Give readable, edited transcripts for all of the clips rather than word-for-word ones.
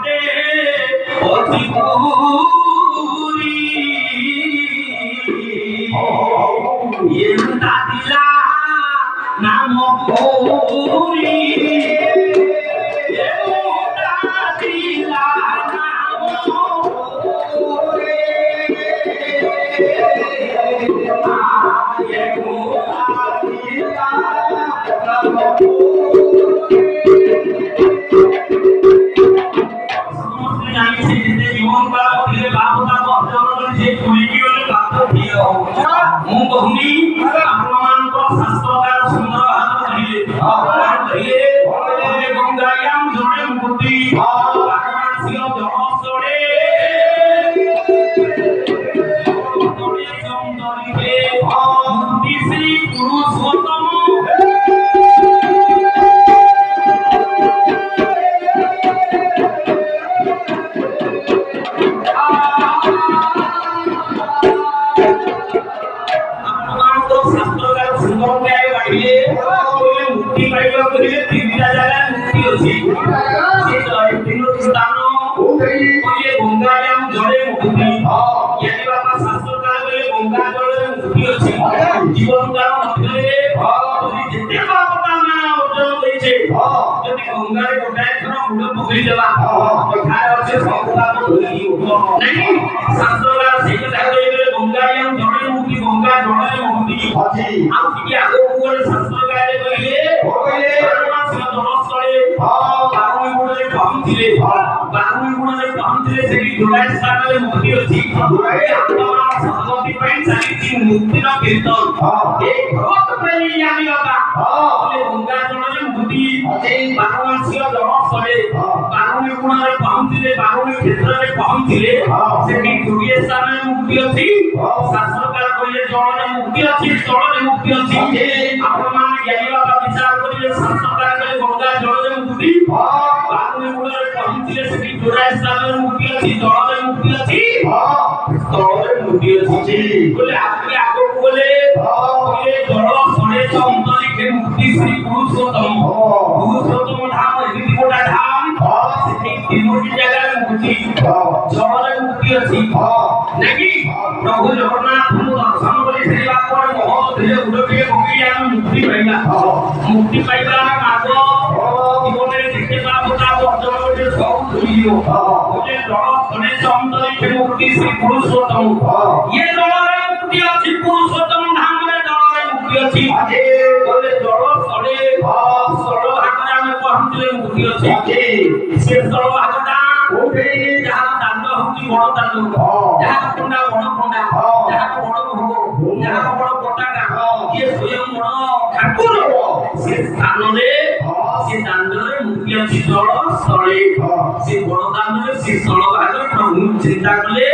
মতে অতি পুরি এন্তা দিলা নাম পুরি प्रभु जगन्नाथ दर्शन मुक्ति पाइबा मार्ग जीवन में देखते मुक्ति श्री पुरुषोत्तम ये मुक्ति अच्छी पुरुषोत्तम धाम में मुक्ति अच्छी बोले जल सड़े सड़ भागरे आम पहुंचले मुक्ति अच्छी से सड़ भागटा जहाँ दांड होती बड़ दांड जहाँ पंडा बड़ पंडा जहाँ बड़ भोग जहाँ बड़ पताका ये स्वयं बड़ ठाकुर से स्थान से दांड मुक्ति अच्छी जल सड़े से बड़ दांड से सड़ भाग प्रभु चिंता कले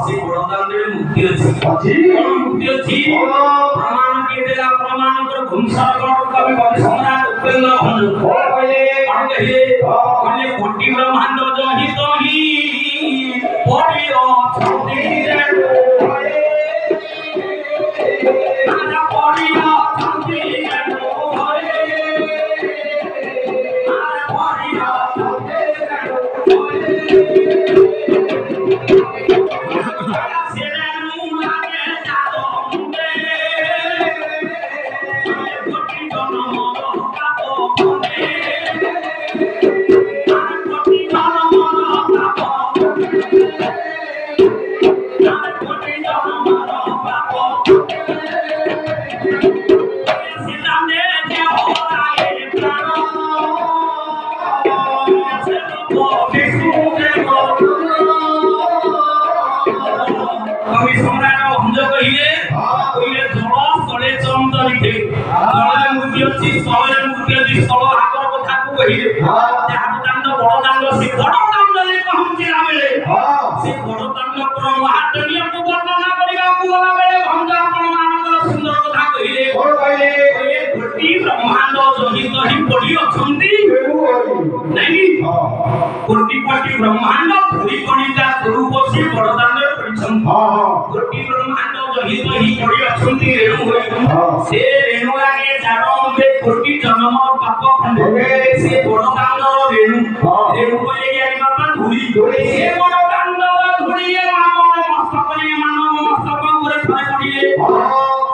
से बड़ दांड मुक्ति अच्छी मुक्ति अच्छी प्रमाण के देला प्रमाण कर घुमसागढ़ कवि कवि सम्राट उपेंद्र भंज कहले कोटि ब्रह्मांड जहि तहि पड़ी अछति रे आजा पड़ी अछति रे आजा पड़ी अछति ब्रह्मांड भूरी कणिका स्वरूप से बड़दान कोटि ब्रह्मांड जहि तहि पड़ी अछंती रेणु होई से रेणु आगे जानो में कोटि जन्म पाप खंडे से बड़दान रेणु रेणु को ले जाई माता সে বড় কাণ্ড ধরিয়ে মানব মস্তক করে ধরে পড়িয়ে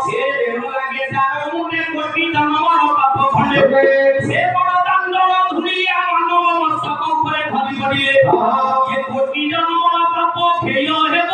সে রেণু লাগে যার মনে কোটি জন্মর পাপ খণ্ডে সে বড় কাণ্ড ধরিয়ে মানব মস্তক করে ধরে পড়িয়ে এ কোটি জন্মর পাপ খেয় হেব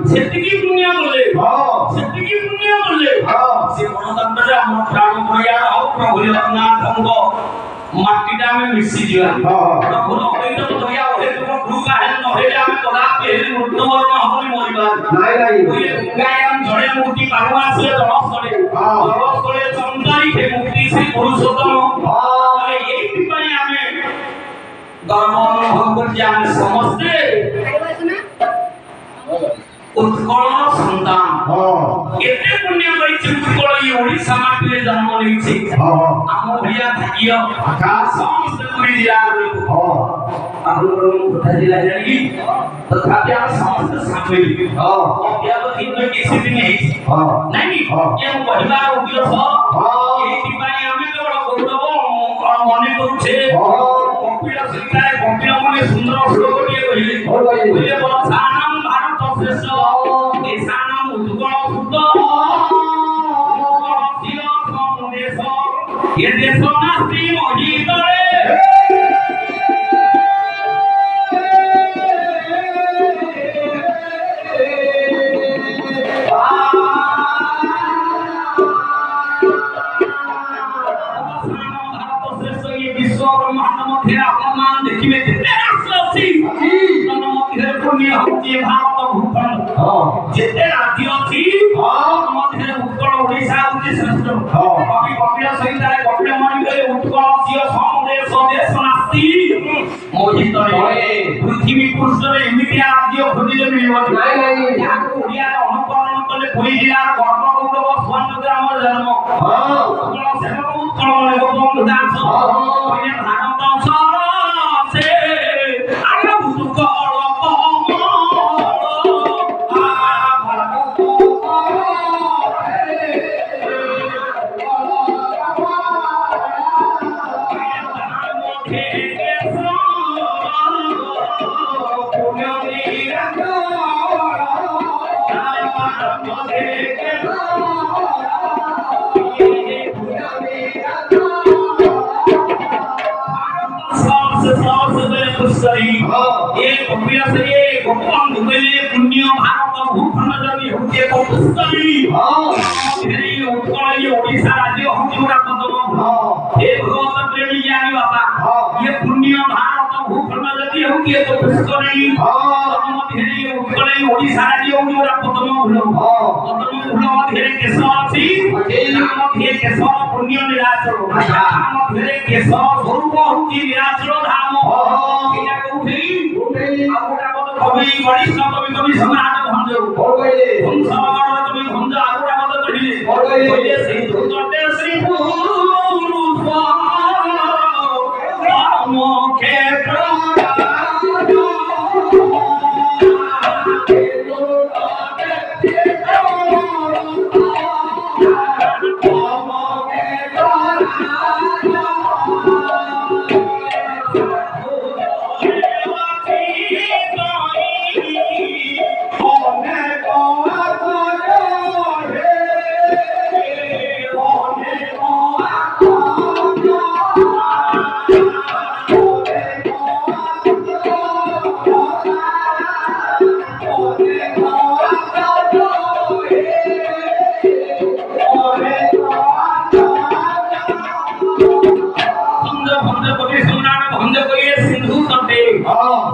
সেটিকি পুণ্য বলে সেটিকি পুণ্য বলে সে গণতন্ত্রে আমার প্রাণ ভয়া আর প্রভু জগন্নাথଙ୍କ মাটিটা আমি মিশি ଯିବା প্রভু নহিলে দয়া হলে তো গুরু কাহেন নহিলে আমি কদাপি হেলে মৃত্যুবরণ হবনি মরিবা নাই নাই ওই গায়ন জড়ে মুক্তি পাবো আসলে জলস্থলে চন্দারি হে মুক্তি শ্রী পুরুষোত্তম এই ପାଇଁ ଆମେ গর্ব অনুভব করছি ଆମେ ସମସ୍ତେ उत्कल संतान एते पुण्य करिछि उत्कल ई ओडिसा माटी जन्म लेछि आम भैया भाग्य समस्त पुरी जिला आरो कोठा जिला जानी तथापि हम समस्त सामिल अव्यावधि तो किसी दिन हेछि नहीं ये परिवार उद्योग एति पई हमें केवल गौरव मने करूछे कपिल सिंहाय कपिल मने सुंदर श्लोक टिए कहिले बोले सानम भारत श्रेष्ठ देशानाम उत्कल शुद्ध ये देश नास्ति मोहितरे विश्व ब्रह्मांड मध्य अपमान देखिबे जेते राष्ट्र अछि तन मध्य पुण्य होछि भारत भूखंड जेते राज्य अछि मध्य उत्कल ओडिसा होछि श्रेष्ठ कवि कपिल सहिताय कपिल मानि गले उत्कल सिय समुदेश देश नास्ति मोहित रे पृथ्वी पृष्ठरे एमिति राज्य खोजिले मिलिबो नाही नाही याको ओडिया अनुकरण कले पुरी जिल्ला गर्व गौरव स्वर्ण ग्राम जन्म उत्कल सेवक उत्कल मने गोविंद दास पहिले भारत सारा से आलो उत्कल एक कपिल से गोपाल दुबेले पुण्य भारत भूखंड जमी होते को पुस्तरी तेरी उत्कल ओडिसा राज्य होतीरा पदम हे भगवत प्रेमी ज्ञानी बाबा ये पुण्य भारत भूखंड जमी होती को पुस्तरी तम तेरी उत्कल ओडिसा राज्य होतीरा पदम भूलो मध्यरे केश अछि नाम मध्य केश पुण्य निराचल नाम मध्यरे केश स्वरूप होती निराचल धाम कवि वरिष्ठ कवि सम्राट भंज संसार कवि भंज आगुड़ा मत कहिले कहिले श्री धुतटे श्री पुरुष राम क्षेत्र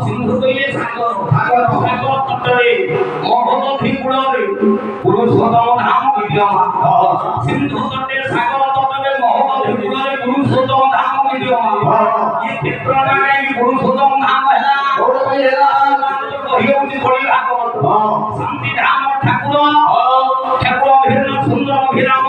सिंधु कहिए सागर মহোদধি কূଳରେ পুরুষোত্তম ধাম বিদ্যমান সিন্ধু তটে সাগর তটে মহোদধি কূଳରେ পুরুষোত্তম ধাম বিদ্যমান ଏ କ୍ଷେତ୍ରରେ ଏଇ ପୁରୁଷୋତ୍ତମ ଧାମ ହେଲା କହିଉଛି ବଳି ଭାଗବତ ଶାନ୍ତି ଧାମ ଠାକୁର ଠାକୁର ଭିନ୍ନ ସୁନ୍ଦର ଭିରାମ